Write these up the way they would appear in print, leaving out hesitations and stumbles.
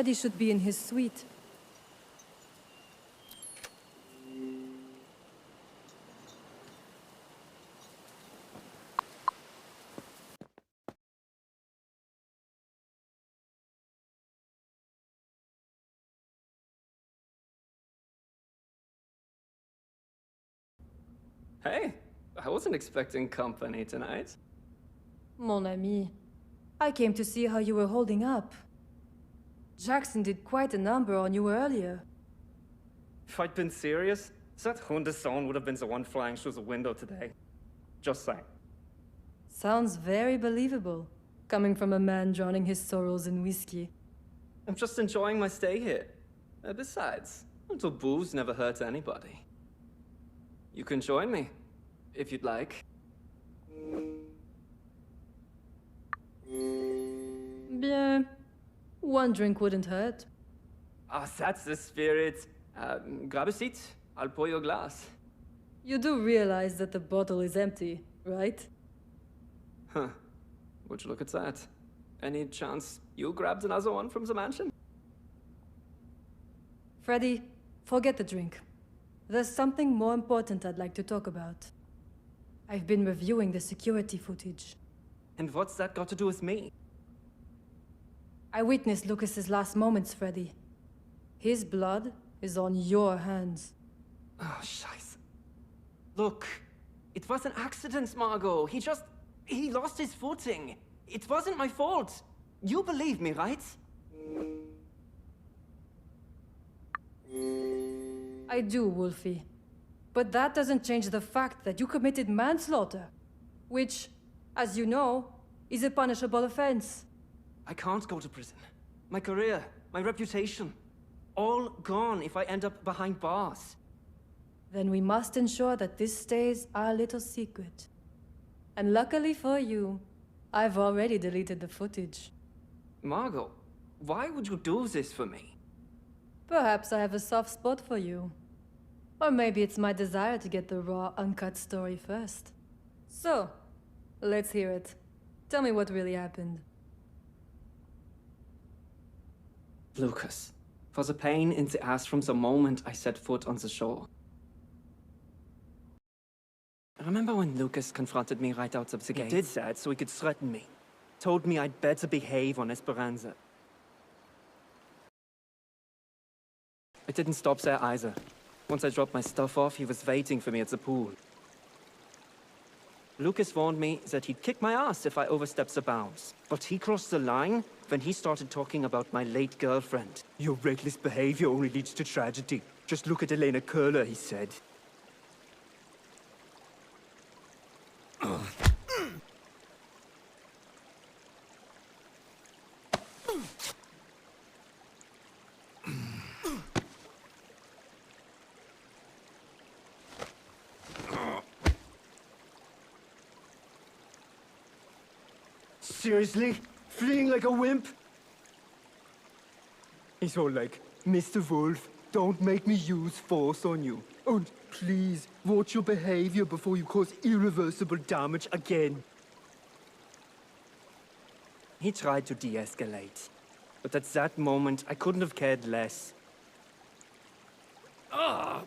Freddy should be in his suite. Hey, I wasn't expecting company tonight. Mon ami, I came to see how you were holding up. Jackson did quite a number on you earlier. If I'd been serious, that Hunderson would have been the one flying through the window today. Just saying. Sounds very believable, coming from a man drowning his sorrows in whiskey. I'm just enjoying my stay here. Besides, a little booze never hurts anybody. You can join me, if you'd like. Bien. One drink wouldn't hurt. Ah, that's the spirit. Grab a seat. I'll pour you a glass. You do realize that the bottle is empty, right? Huh. Would you look at that? Any chance you grabbed another one from the mansion? Freddy, forget the drink. There's something more important I'd like to talk about. I've been reviewing the security footage. And what's that got to do with me? I witnessed Lucas's last moments, Freddy. His blood is on your hands. Oh, scheiße. Look, it was an accident, Margot. He lost his footing. It wasn't my fault. You believe me, right? I do, Wolfie. But that doesn't change the fact that you committed manslaughter, which, as you know, is a punishable offense. I can't go to prison. My career, my reputation, all gone if I end up behind bars. Then we must ensure that this stays our little secret. And luckily for you, I've already deleted the footage. Margot, why would you do this for me? Perhaps I have a soft spot for you. Or maybe it's my desire to get the raw, uncut story first. So, let's hear it. Tell me what really happened. Lucas, for the pain in the ass from the moment I set foot on the shore. Remember when Lucas confronted me right out of the gate? He did that so he could threaten me. Told me I'd better behave on Esperanza. It didn't stop there either. Once I dropped my stuff off, he was waiting for me at the pool. Lucas warned me that he'd kick my ass if I overstepped the bounds. But he crossed the line when he started talking about my late girlfriend. Your reckless behavior only leads to tragedy. Just look at Elena Curler, he said. Seriously? Fleeing like a wimp? He's all like, Mr. Wolf, don't make me use force on you. And please, watch your behavior before you cause irreversible damage again. He tried to de-escalate. But at that moment, I couldn't have cared less. Ah!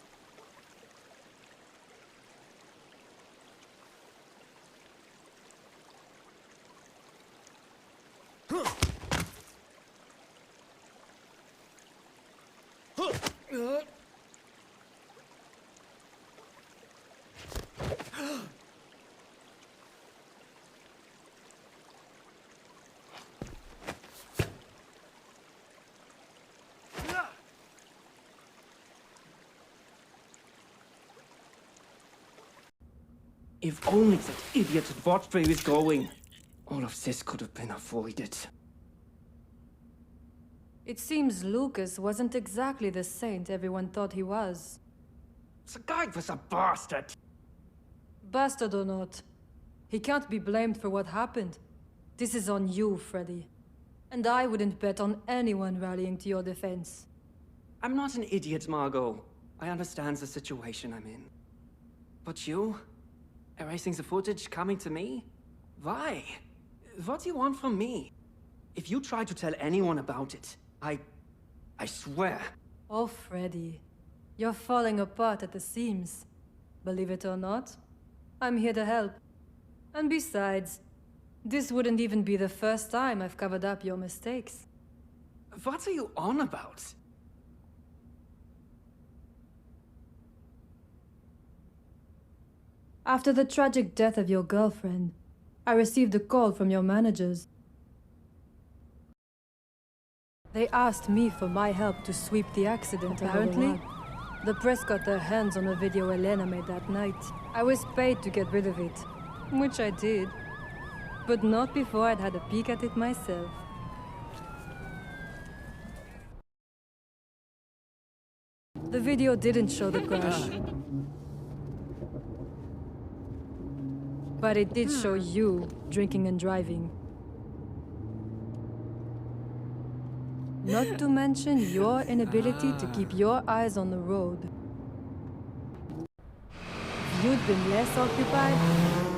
If only that idiot had watched where he was going, all of this could have been avoided. It seems Lucas wasn't exactly the saint everyone thought he was. The guy was a bastard! Bastard or not, he can't be blamed for what happened. This is on you, Freddy. And I wouldn't bet on anyone rallying to your defense. I'm not an idiot, Margot. I understand the situation I'm in. But you? Erasing the footage, coming to me? Why? What do you want from me? If you try to tell anyone about it, I swear. Oh, Freddy. You're falling apart at the seams. Believe it or not, I'm here to help. And besides, this wouldn't even be the first time I've covered up your mistakes. What are you on about? After the tragic death of your girlfriend, I received a call from your managers. They asked me for my help to sweep the accident. Apparently, the press got their hands on a video Elena made that night. I was paid to get rid of it, which I did. But not before I'd had a peek at it myself. The video didn't show the crash. But it did show you drinking and driving. Not to mention your inability to keep your eyes on the road. If you'd been less occupied,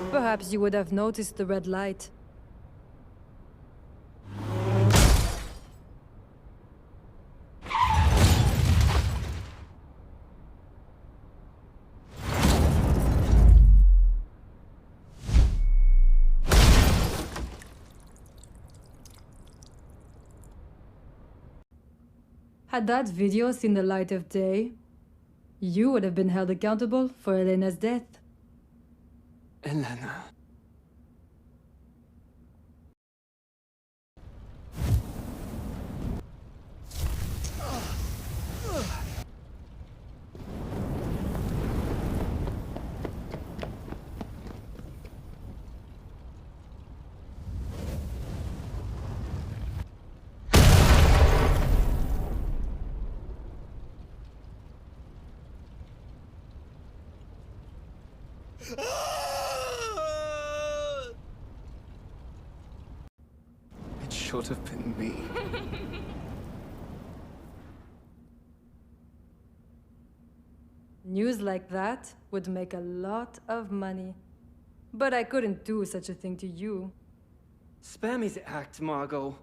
perhaps you would have noticed the red light. Had that video seen the light of day, you would have been held accountable for Elena's death. Elena. It should have been me. News like that would make a lot of money. But I couldn't do such a thing to you. Spare me the act, Margot.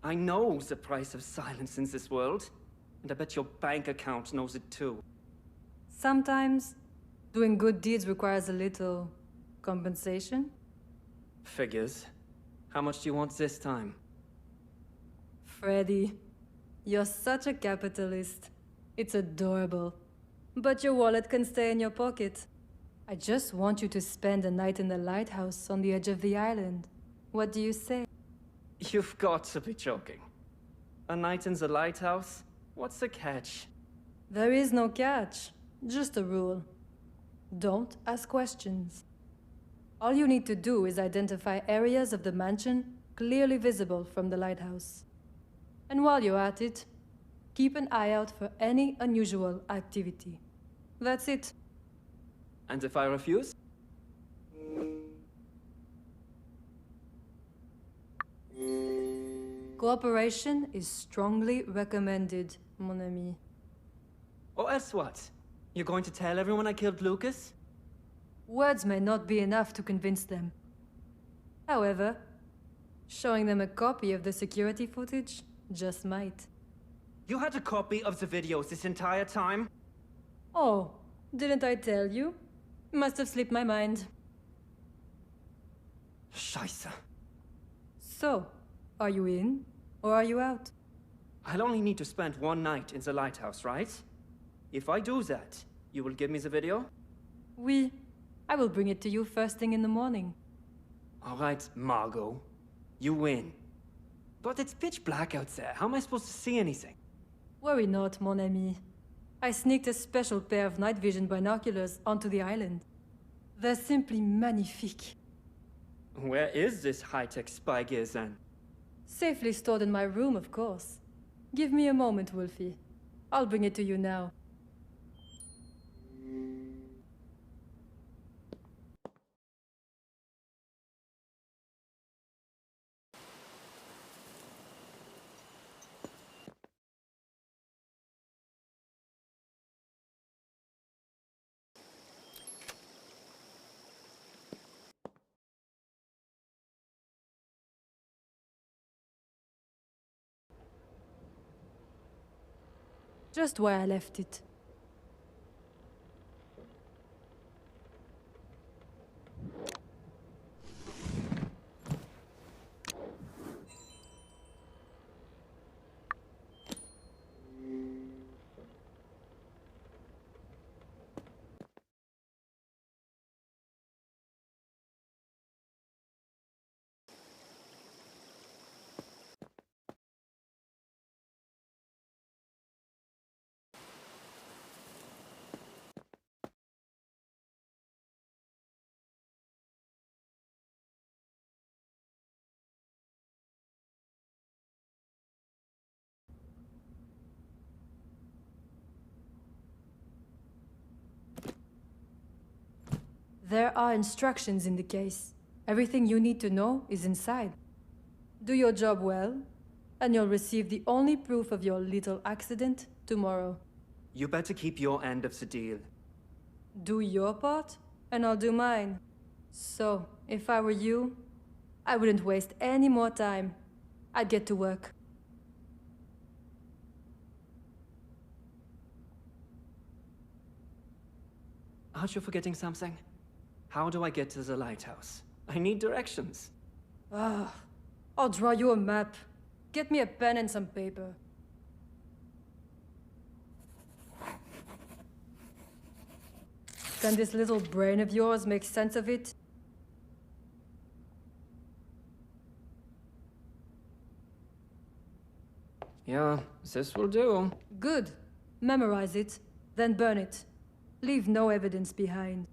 I know the price of silence in this world, and I bet your bank account knows it too. Sometimes, doing good deeds requires a little compensation. Figures. How much do you want this time? Freddy, you're such a capitalist. It's adorable. But your wallet can stay in your pocket. I just want you to spend a night in the lighthouse on the edge of the island. What do you say? You've got to be joking. A night in the lighthouse? What's the catch? There is no catch, just a rule. Don't ask questions. All you need to do is identify areas of the mansion clearly visible from the lighthouse. And while you're at it, keep an eye out for any unusual activity. That's it. And if I refuse? Cooperation is strongly recommended, mon ami. Or else what? You're going to tell everyone I killed Lucas? Words may not be enough to convince them. However, showing them a copy of the security footage just might. You had a copy of the videos this entire time? Oh, didn't I tell you? Must have slipped my mind. Scheiße. So, are you in, or are you out? I'll only need to spend one night in the lighthouse, right? If I do that, you will give me the video? Oui. I will bring it to you first thing in the morning. All right, Margot. You win. But it's pitch black out there. How am I supposed to see anything? Worry not, mon ami. I sneaked a special pair of night vision binoculars onto the island. They're simply magnifique. Where is this high-tech spy gear then? Safely stored in my room, of course. Give me a moment, Wolfie. I'll bring it to you now. Just where I left it. There are instructions in the case. Everything you need to know is inside. Do your job well, and you'll receive the only proof of your little accident tomorrow. You better keep your end of the deal. Do your part, and I'll do mine. So, if I were you, I wouldn't waste any more time. I'd get to work. Aren't you forgetting something? How do I get to the lighthouse? I need directions. I'll draw you a map. Get me a pen and some paper. Can this little brain of yours make sense of it? Yeah, this will do. Good. Memorize it, then burn it. Leave no evidence behind.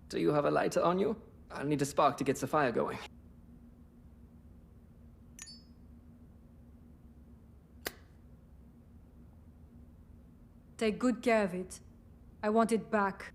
Do you have a lighter on you? I'll need a spark to get the fire going. Take good care of it. I want it back.